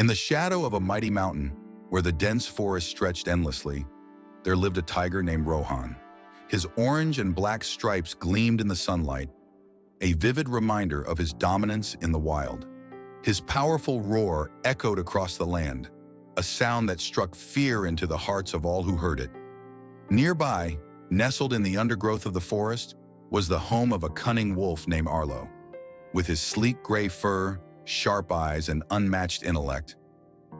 In the shadow of a mighty mountain, where the dense forest stretched endlessly, there lived a tiger named Rohan. His orange and black stripes gleamed in the sunlight, a vivid reminder of his dominance in the wild. His powerful roar echoed across the land, a sound that struck fear into the hearts of all who heard it. Nearby, nestled in the undergrowth of the forest, was the home of a cunning wolf named Arlo. With his sleek gray fur, sharp eyes, and unmatched intellect,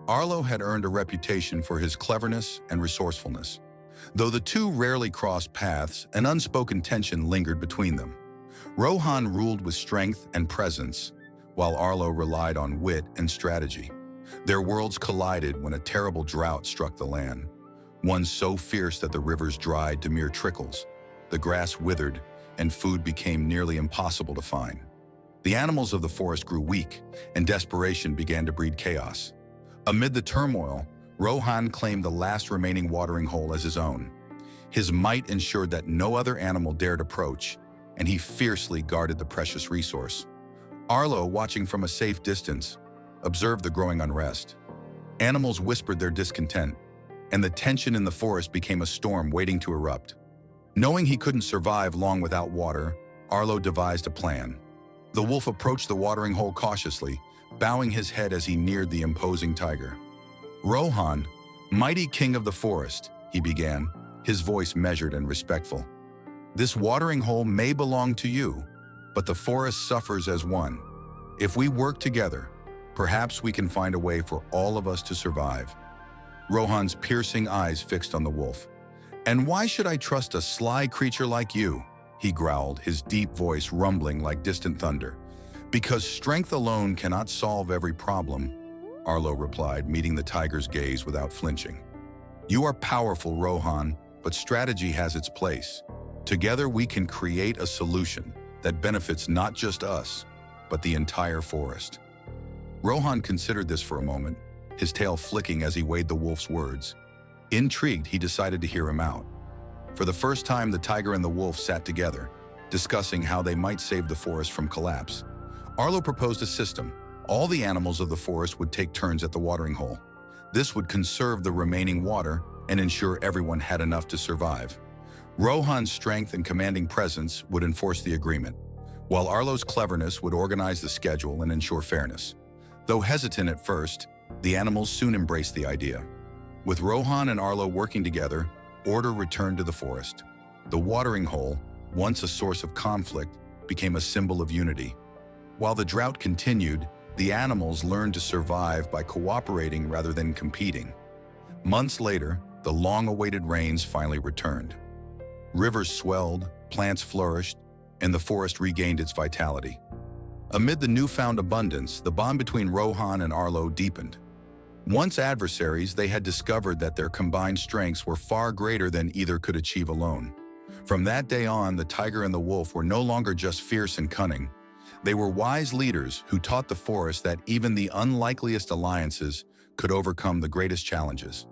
Arlo had earned a reputation for his cleverness and resourcefulness. Though the two rarely crossed paths, an unspoken tension lingered between them. Rohan ruled with strength and presence, while Arlo relied on wit and strategy. Their worlds collided when a terrible drought struck the land, one so fierce that the rivers dried to mere trickles. The grass withered, and food became nearly impossible to find. The animals of the forest grew weak, and desperation began to breed chaos. Amid the turmoil, Rohan claimed the last remaining watering hole as his own. His might ensured that no other animal dared approach, and he fiercely guarded the precious resource. Arlo, watching from a safe distance, observed the growing unrest. Animals whispered their discontent, and the tension in the forest became a storm waiting to erupt. Knowing he couldn't survive long without water, Arlo devised a plan. The wolf approached the watering hole cautiously, bowing his head as he neared the imposing tiger. "Rohan, mighty king of the forest," he began, his voice measured and respectful. "This watering hole may belong to you, but the forest suffers as one. If we work together, perhaps we can find a way for all of us to survive." Rohan's piercing eyes fixed on the wolf. "And why should I trust a sly creature like you?" he growled, his deep voice rumbling like distant thunder. "Because strength alone cannot solve every problem," Arlo replied, meeting the tiger's gaze without flinching. "You are powerful, Rohan, but strategy has its place. Together we can create a solution that benefits not just us, but the entire forest." Rohan considered this for a moment, his tail flicking as he weighed the wolf's words. Intrigued, he decided to hear him out. For the first time, the tiger and the wolf sat together, discussing how they might save the forest from collapse. Arlo proposed a system. All the animals of the forest would take turns at the watering hole. This would conserve the remaining water and ensure everyone had enough to survive. Rohan's strength and commanding presence would enforce the agreement, while Arlo's cleverness would organize the schedule and ensure fairness. Though hesitant at first, the animals soon embraced the idea. With Rohan and Arlo working together, order returned to the forest. The watering hole, once a source of conflict, became a symbol of unity. While the drought continued, the animals learned to survive by cooperating rather than competing. Months later, the long-awaited rains finally returned. Rivers swelled, plants flourished, and the forest regained its vitality. Amid the newfound abundance, the bond between Rohan and Arlo deepened. Once adversaries, they had discovered that their combined strengths were far greater than either could achieve alone. From that day on, the tiger and the wolf were no longer just fierce and cunning. They were wise leaders who taught the forest that even the unlikeliest alliances could overcome the greatest challenges.